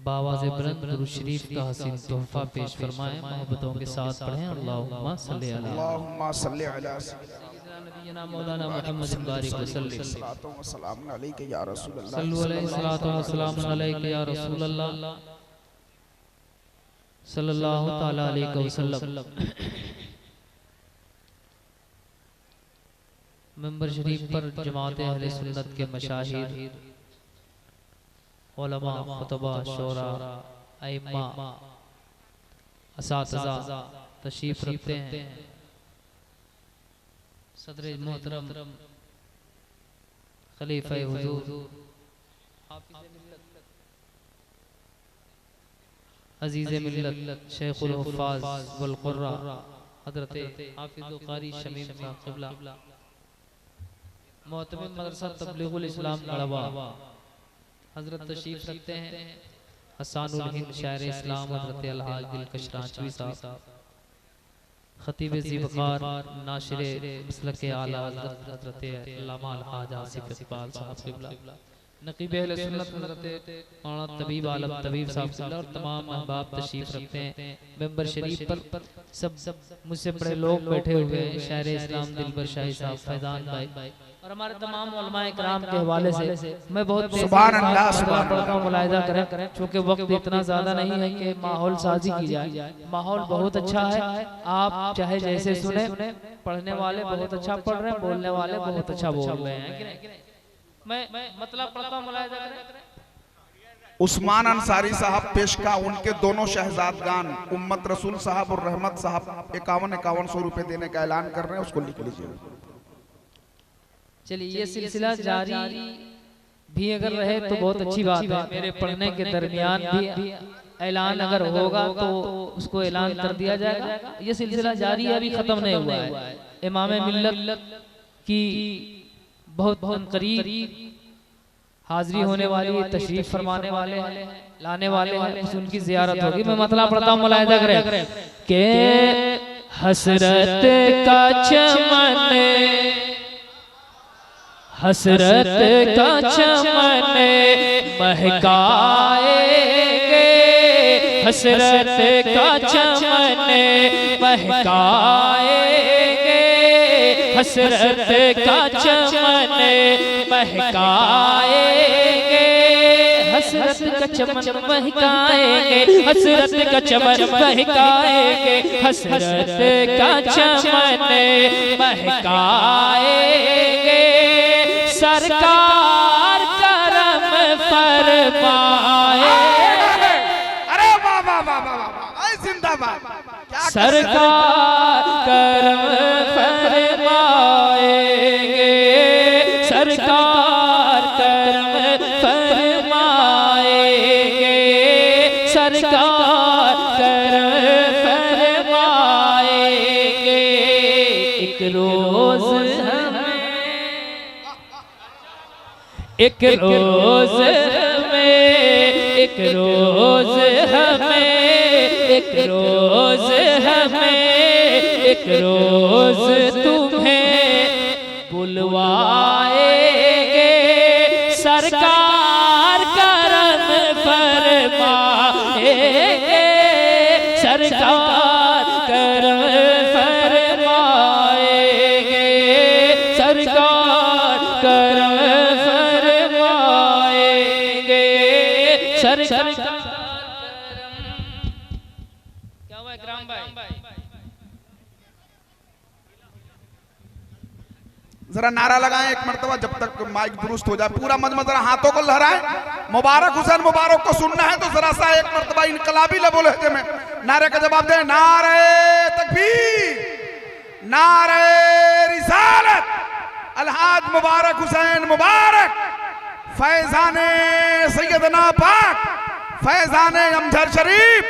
बाबा से बुलंद दुरूद शरीफ का हसीन तोहफा पेश फरमाएं, मोहब्बतों के साथ पढ़ें। अल्लाहुम्मा सल्ली अला नबीना मौलाना मुहम्मद बारिक वसल्लम सल्लल्लाहु अलैहि या रसूल अल्लाह सल्लल्लाहु तआला अलैहि वसल्लम। मेंबर शरीफ पर जमात अहले सुन्नत के मशाहिर, उलमा, खुतबा, शोरा, अइम्मा, असातिज़ा तशरीफ रखते हैं। सदर मोहतरम खलीफा हुजूर अजीज़ मिल्लत शेखुल हुफ़्फ़ाज़ वल क़ुर्रा हज़रत हाफ़िज़ क़ारी शमीम साहब क़िबला, मोहतमिम मदरसा तबलीगुल इस्लाम गढ़वा हज़रत तशरीफ रखते हैं। हसानुल हिंद शायर इस्लाम हज़रत अलहाज दिलकश रांचवी साहब, खतीब ज़ीबकार नाशिरे मसलक आला हज़रत अल्लामा अलहाज आसिफ इक़बाल साहब क़िबला, नक़ीब अहले सुन्नत हज़रत मौलाना तबीब आलम तबीब साहब क़िबला और तमाम अहबाब तशरीफ रखते हैं। मेंबर शरीफ पर सब मुझसे बड़े लोग बैठे हुए हैं। शायर इस्लाम दिलबर शाही साहब, फैज़ान भाई और हमारे तमाम उलमाए किराम के हवाले से मैं बहुत सुभान अल्लाह सुभान अल्लाह मुलाहिज़ा करें, चूँकि वक्त इतना ज़्यादा नहीं है कि माहौल साजी की जाए। माहौल बहुत अच्छा है, आप चाहे जैसे सुने, पढ़ने वाले बहुत अच्छा पढ़ रहे हैं, बोलने वाले बहुत अच्छा बोल रहे हैं। मैं मतलब पढ़ता हूं, मुलाहिज़ा करें। उस्मान अंसारी साहब पेशका, उनके दोनों शहजादगान उम्मत रसूल साहब और रहमत साहब 51-51 रुपए देने का ऐलान कर रहे हैं, उसको लिख लीजिए। चलिए ये सिलसिला जारी भी अगर रहे तो बहुत अच्छी बात है। मेरे पढ़ने के दरमियान भी ऐलान अगर होगा तो उसको ऐलान कर दिया जाएगा। ये सिलसिला जारी अभी खत्म नहीं हुआ है। इमाम मिल्लत की बहुत करीब हाजिरी होने वाली, तशरीफ फरमाने वाले हैं, लाने वाले हैं, उनकी ज़ियारत होगी। मैं मतलब पढ़ता हूँ, मुलाहिज़ा करें के हसरत का चमन, हसरत का चमन महकाएंगे, हसरत का चमन महकाएंगे, हसरत का चमन महकाएंगे, हसरत का चमन महकाएंगे, हसरत का चमन महकाएंगे, हसरत का चमन महकाएंगे। सरकार करम फरमाए, अरे वाह वाह वाह वाह वाह, जिंदाबाद। सरकार करम फरमाएंगे, सरकार करम फरमाएंगे, सरकार करम फरमाएंगे। एक रोज एक रोज हमें, एक रोज हमें, एक रोज हमें, एक रोज तुम्हें बुलवाएंगे, सरकार करम फरमाएंगे, सरकार करम फरमाएंगे, सरकार करम क्या हुआ इकराम भाई? जरा नारा लगाएं एक मर्तबा, जब तक माइक दुरुस्त हो जाए। पूरा मजमा जरा हाथों को लहराएं। मुबारक हुसैन मुबारक को सुनना है तो जरा सा एक मर्तबा इनकलाबी लबो लहजे में नारे का जवाब दें। नारे तकबीर, नारे रिसालत, अलहाज मुबारक हुसैन मुबारक, फैजाने सैयदना पाक, फैजाने अमजद शरीफ,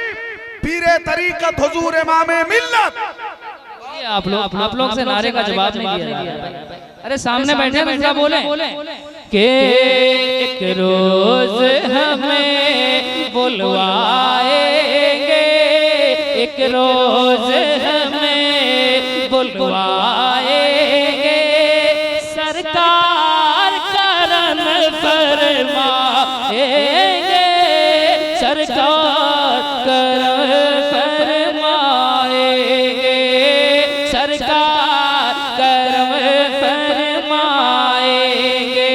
पीरे तरीकत हुजूर इमामे मिल्लत। आप लोग से नारे का जवाब नहीं दिया जा रहा। अरे सामने बैठे क्या बोले के एक रोज हमें बुलवाएंगे, एक रोज हमें बुलवाएंगे, सरकार करम फरमाएंगे, सरकार करम फरमाएंगे, सरकार करम फरमाएंगे।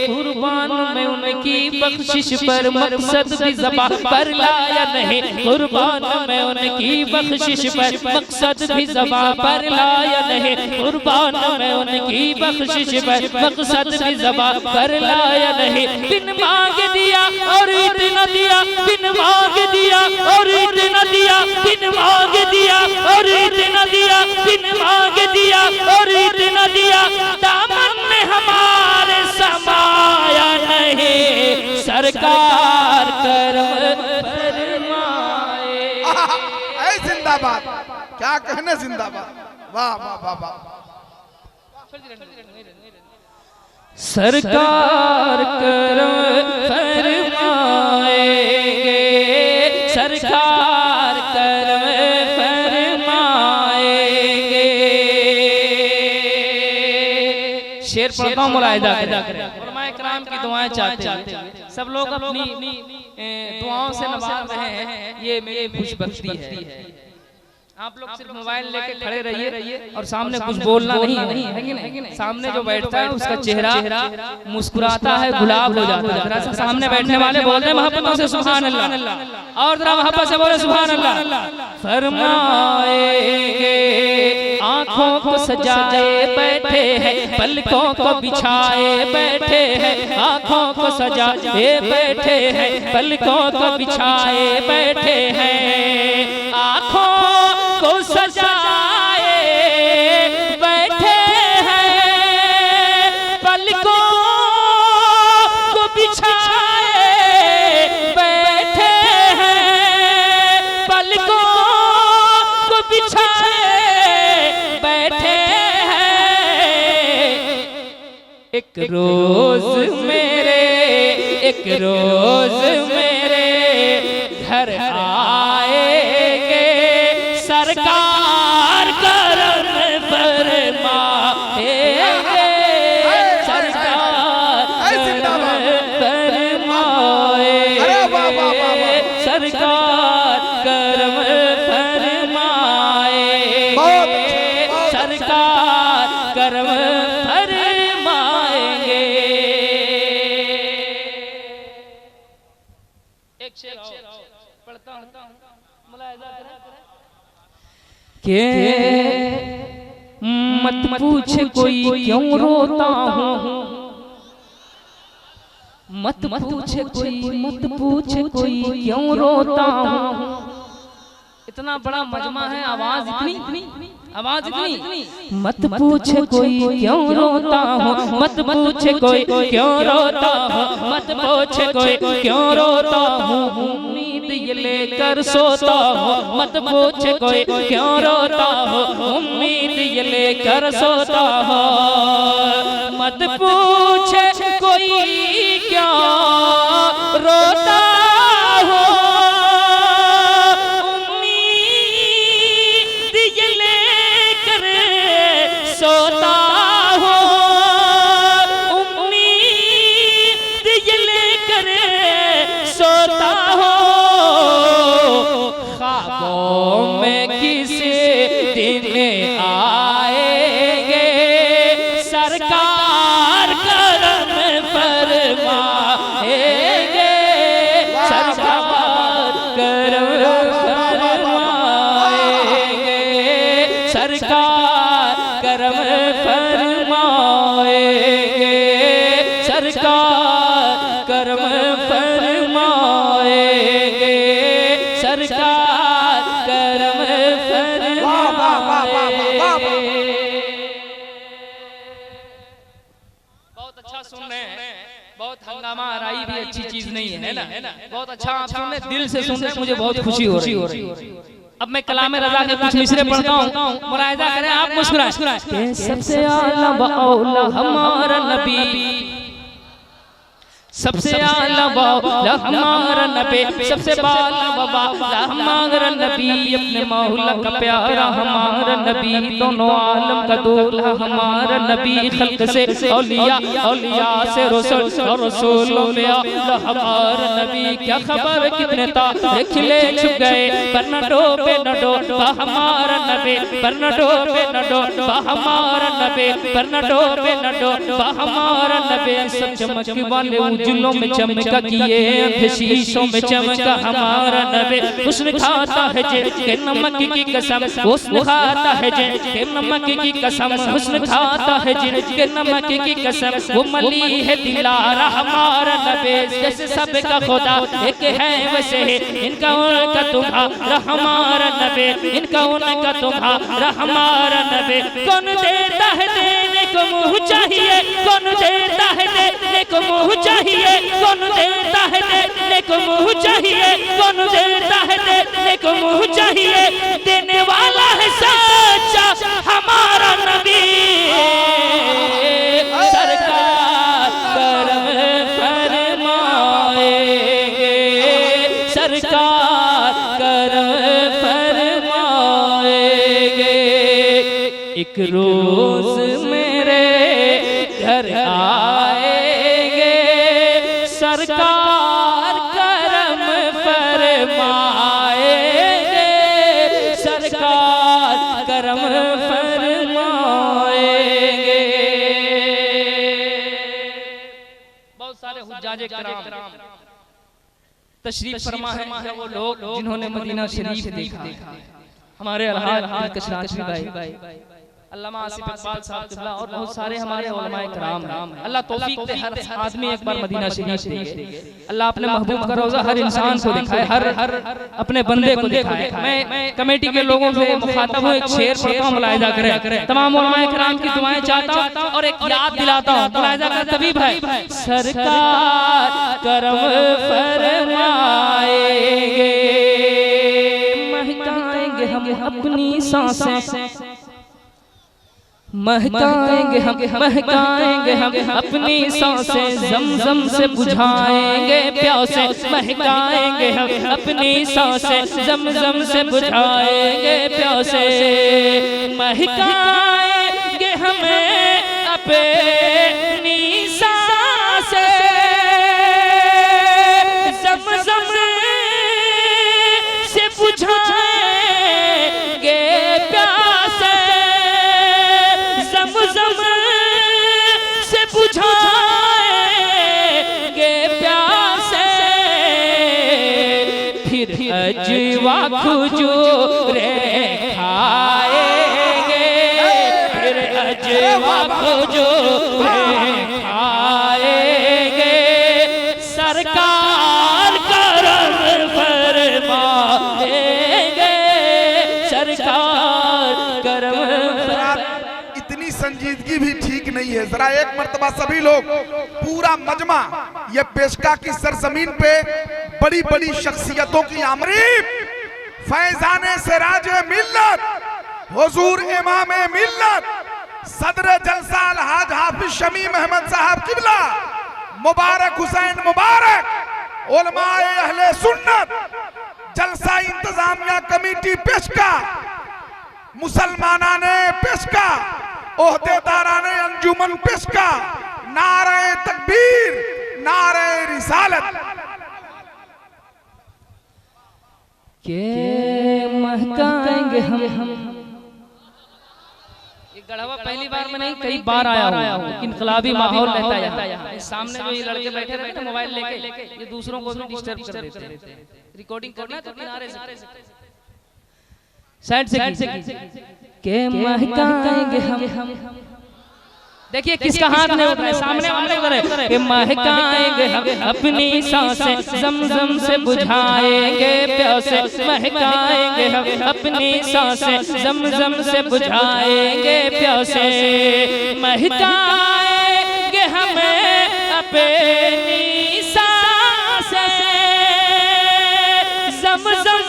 कुर्बान में उनकी बख्शिश पर मकसद भी ज़बां पर लाया नहीं, कुर्बान में उनकी बख्शिश पर मकसद भी ज़बां पर लाया नहीं, कुर्बान में उनकी बख्शिश पर मकसद भी ज़बां पर लाया नहीं। बिन मांग दिया और इतना दिया, बिन मांग दिया और इतना दिया, बिन मांग दिया और इतना दिया, बिन मांग दिया और इतना दिया, दामन में हमारे समाया नहीं, सरकार करम फरमाए। जिंदाबाद, क्या कहने जिंदाबाद, वाह वाह वाह वाह। सरकार करम फरमाएंगे, सरकार करम फरमाएंगे। शेर पढ़ता हूँ, मुलाहिदा करें। उलमाए किराम की दुआएं चाहते हुए सब लोग अपनी दुआओं से नवाज रहे हैं, ये मेरी खुशबख्ती है। आप लोग सिर्फ मोबाइल लेके खड़े रहिए और सामने कुछ बोलना नहीं है कि नहीं? सामने जो बैठता है उसका चेहरा मुस्कुराता है, गुलाब हो जाता है। जरा सा सामने बैठने वाले बोल रहे हैं मोहब्बतों से सुभान अल्लाह, और जरा मोहब्बत से बोले सुभान अल्लाह। फरमाएंगे आँखों को सजाए बैठे हैं, पलकों को बिछाए बैठे हैं, आँखों को सजाए बैठे हैं, पलकों को बिछाए बैठे हैं, आँखों को सजाए बैठे हैं, पलकों को बिछाए बैठे हैं, पलकों को बिछाए बैठे हैं। एक रोज मेरे, एक रोज मेरे घर आएंगे, सरकार करम फरमाएंगे, सरकार करम फरमाएंगे, सरकार करम फरमाएंगे, सरकार करम फरमाएंगे। एक शेर पढ़ता हूँ, मुलाहिदा करें के मत पूछ कोई क्यों रोता हूँ, मत पूछ कोई, मत पूछ कोई क्यों रोता हूँ। इतना बड़ा मजमा है, आवाज इतनी, आवाज इतनी। मत पूछ कोई क्यों रोता हूँ, मत पूछ कोई क्यों रोता हूँ, मत पूछ कोई क्यों रोता हूँ, उम्मीद ये लेकर सोता हूँ, मत पूछ कोई क्यों रोता हूँ, उम्मीद ये लेकर सोता हूँ, मत पूछ कोई क्यों रोता हूँ, उम्मीद ये लेकर सोता हूँ, उम्मीद ये लेकर सोता हूँ, ख्वाबों में किसी दिन आएंगे, सरकार करम फरमाएंगे, सरकार करम फरमाएंगे, सरकार करम फरमाएंगे, सरकार करम फरमाएंगे, सरकार करम फरमाएंगे। बहुत अच्छा सुन रहे हैं, बहुत हंगामा आराई भी अच्छी चीज नहीं है ना, बहुत अच्छा आप सुन रहे, दिल से सुन रहे, मुझे बहुत खुशी हो रही है। अब मैं कलाम रज़ा के कुछ मिसरे पढ़ता हूँ, मुलाहिदा करें, आप मुस्कुराएं। सबसे आला व औला हमारा नबी, सबसे आला वाला हमारा नबी, सबसे बाला वाला हमारा नबी, अपने मौला का प्यारा हमारा नबी, दोनों आलम का दूल्हा हमारा नबी, खल्क से औलिया, औलिया से रसूल और रसूलों में आला हमारा नबी। क्या खबर कितने तारे खिले छुप गए, पर न डूबे न डूबा हमारा नबी, पर न डूबे न डूबा हमारा नबी, पर न डूबे न डूबा हमारा नबी। सब चमक वाले उजलों में चमका किए, अंधे शीशों में चमका हमारा नबी। हुस्न खाता है जिनके नमक की कसम, हुस्न खाता है जिनके नमक की कसम, हुस्न खाता है जिनके नमक की कसम, वो मली है दिलारा हमारा नबी। जैसे सबका खुदा एक है वैसे है इनका उनका तुम्हारा हमारा नबी, इनका उनका तुम्हारा हमारा नबी। कौन देता है देने को मुँह चाहिए, कौन देता है देने को मुँह चाहिए, कौन देता है देने को मुँह चाहिए, कौन देता है देने को मुँह चाहिए। देने वाला है सच्चा हमारा नबी, सरकार करम फरमाएंगे, सरकार करम फरमाएंगे। एक रोज मेरे घर आएंगे, सरकार करम फरमाएंगे, सरकार करम फरमाएंगे। बहुत सारे हुज्जाजे कराम तशरीफ फरमा है वो लोग जिन्होंने मदीना शरीफ देखा। हमारे अलहाज कशराची भाई, अल्लामा आसिफ इकबाल साहब क़िबला और बहुत सारे हमारे उलमाए कराम। अल्लाह तौफीक दे हर आदमी एक बार मदीना शरीफ देखे। अल्लाह अपने महबूब का रोज़ा हर इंसान को दिखाए, हर अपने बंदे को दिखाए। मैं कमेटी के लोगों से मुखातब हूँ, एक शेर पढ़ता हूँ, मुलाहिजा करें। तमाम उलमाए कराम की दुआएं चाहता हूँ और एक याद दिलाता हूँ, मुलाहिजा कर तभी भाई। सरकार करम फरमाएंगे, महकाएंगे हम अपनी सांसें, महकाएंगे हम, महकाएंगे हम अपनी सांसें, ज़मज़म से बुझाएंगे प्यासे, महकाएंगे हम अपनी सांसें, ज़मज़म से बुझाएंगे प्यासे, महकाएंगे हमें अपनी सांसें, ज़मज़म से बुझाएंगे प्यासे, ज़मज़म से बुझाएंगे प्यासे। फिर अजवा खजूरे खाएंगे, फिर अजवा खजूरे खाएंगे, सरकार करम फरमाएंगे, सरकार करम। संजीदगी भी ठीक नहीं है। जरा एक मर्तबा सभी लोग पूरा मजमा ये पेशका की सरजमीन पे बड़ी बड़ी शख्सियतों की आमरीब, फैजाने सिराज मिल्लत, हुजूर इमाम मिल्लत, सदर जलसा अलहाज हाफिज शमीम अहमद साहब क़िबला, मुबारक हुसैन मुबारक, उलमाए अहले सुन्नत, जलसा इंतजामिया कमेटी पेशका, मुसलमानाने पेशका, ओहदेदाराने अंजुमन पेशका, नारे तकबीर, नारे रिसालत। के महकाएंगे हम। ये गढ़वा पहली बार में नहीं, कई बार आया हूँ, इनकलाबी माहौल रहता है यहाँ। सामने जो ये लड़के बैठे रहते मोबाइल लेके, ये दूसरों को भी डिस्टर्ब कर देते हैं। रिकॉर्डिंग करना तो किनारे से, साइड से के महकाएंगे हम। देखिए किसका हाथ नहीं उठ रहा है, सामने वाले करे कि महकाएंगे हम अपनी सांसें, ज़मज़म से बुझाएंगे प्यासे, महकाएंगे हम अपनी सांसें, ज़मज़म से बुझाएंगे प्यासे, महकाएंगे हमें अपनी सांसें, ज़मज़म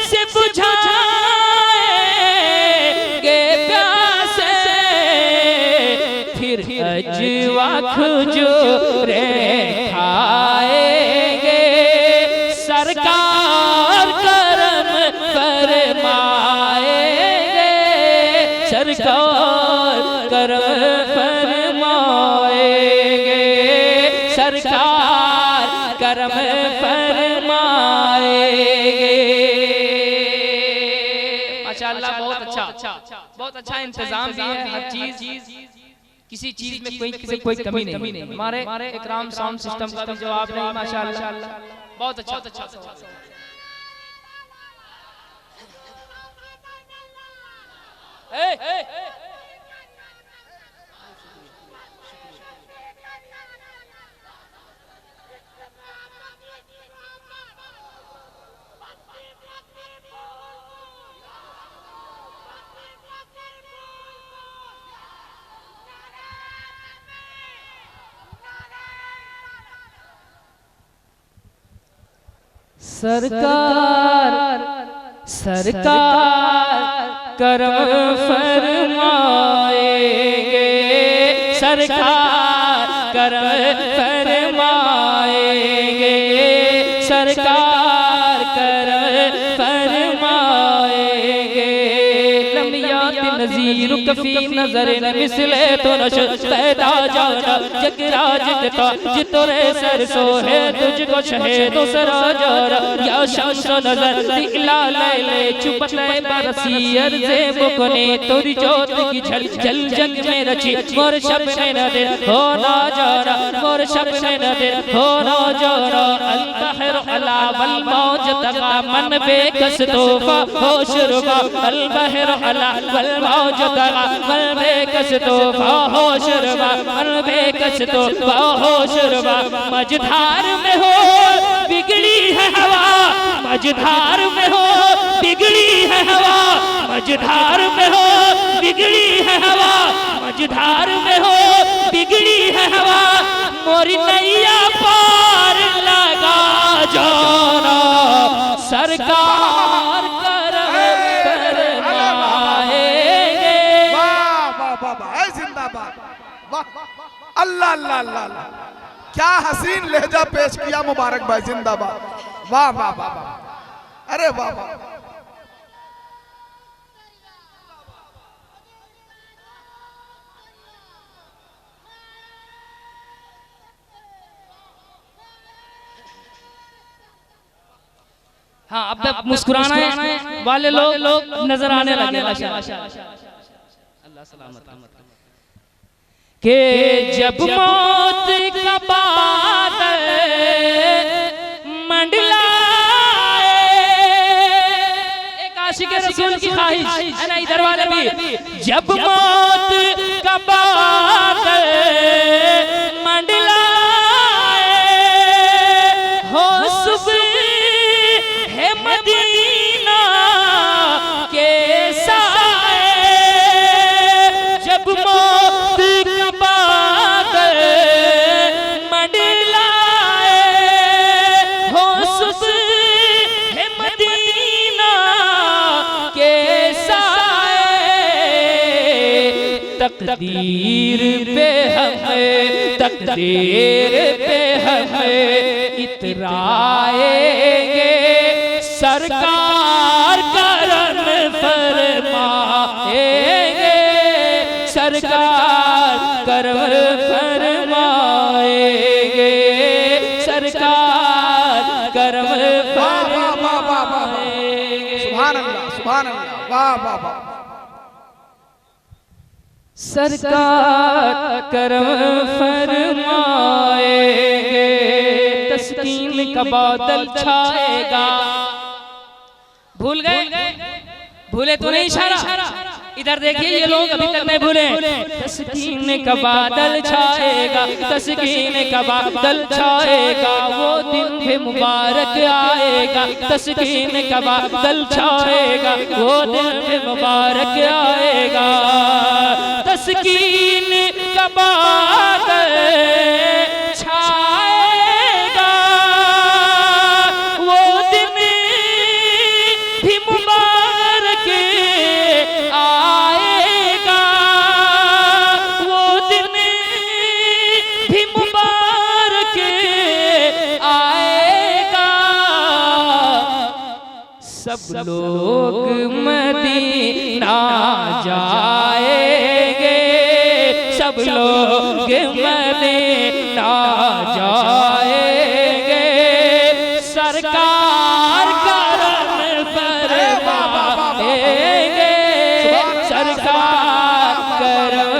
से बुझाएंगे प्यासे। फिर अजवा खजूरे सरकार करम फरमाएंगे, सरकार करम फरमाएंगे। माशाअल्लाह, बहुत अच्छा इंतजाम भी है, हर चीज किसी चीज में कोई कमी नहीं। हमारे इकराम साउंड सिस्टम का भी जवाब नहीं, माशाअल्लाह बहुत अच्छा। सरकार सरकार करम फरमाएंगे, सरकार करम फरमाएंगे, सरकार करम फरमाएंगे। लमियात नज़ीर कफी नजर मिसले तो नश पैदा जाना जगराज का जितने सरसो है तुझको शहेदो सरा जारा या शम्स नजर दिखला ले चुपते बरसी अर्ज़े बुकने तोरी जोत की झल जल जग में रची मोर शब में न दे हो ना जारा, मोर शब में न दे हो ना जारा। अल बहर अला वल मौज तगा मन बेकस तोफा होश रुबा, अल बहर अला वल मौज तगा मन बेकस तोफा होश रुबा, मन बेकस तोफा होश रुबा। मझधार में हो बिगड़ी है हवा, मझधार में हो बिगड़ी है हवा, मझधार में हो बिगड़ी है हवा, मझधार में हो बिगड़ी है हवा। मोरी नैया पार लगा जाना, सरकार करम फरमाएंगे। वाह वाह वाह वाह, जिंदाबाद, वाह अल्लाह अल्लाह अल्लाह, क्या हसीन लहजा पेश किया मुबारक भाई, जिंदाबाद, वाह वाह वाह वाह, अरे वाह वाह। हाँ, अब मुस्कुराना वाले लोग नजर आने लगे अल्लाह सलामत के जब मौत का बादल मंडलाए। एक आशिक रसूल की ख्वाहिश है ना इधर वाले भी, जब मौत का बादल मंडलाए हो सुबह है मदीना के साए, जब मौत का बादल मंडलाए हो सुबह है मदीना के साए। तकदीर पे हमें, तकदीर पे हमें इतराएंगे, सरकार करम फरमाएंगे, सरकार करम फरमाएंगे, सरकार करम फरमाएंगे। सुभान अल्लाह सुभान अल्लाह, वाह वाह वाह। सरकार करम फरमाएंगे, तस्कीन का बादल छाएगा। भूल गए? भूले तो नहीं इशारा, इधर देखिए ये लोग अभी तक नहीं भूले। तस्कीन का बादल छाएगा, तस्कीन का बादल छाएगा, वो दिन भी मुबारक आएगा। तस्कीन का बादल छाएगा, वो दिन भी मुबारक आएगा। तस्कीन का बादल छाएगा, वो दिन भी मुबारक आएगा, वो दिन भी मुबारक आएगा। सब लोग मदीने ना जाएंगे सब लोग मदीना जाएंगे सरकार करम फरमाएंगे सरकार करम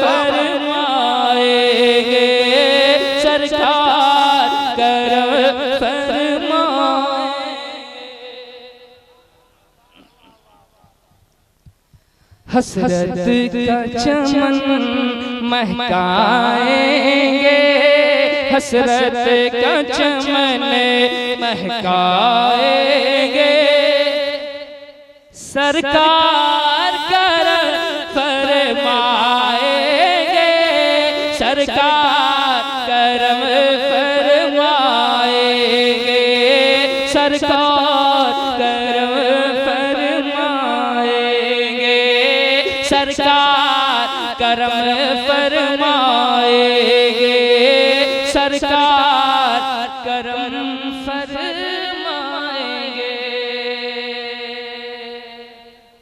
फरमाएंगे सरकार करम फरमाएंगे हसरत का चमन महकाएंगे हसरत का चमन महकाएंगे सरकार करम फरमाएंगे सरकार करम फरमाएंगे सरकार करम फरमाएंगे सरकार करम फरमाएंगे सरकार करम फरमाएंगे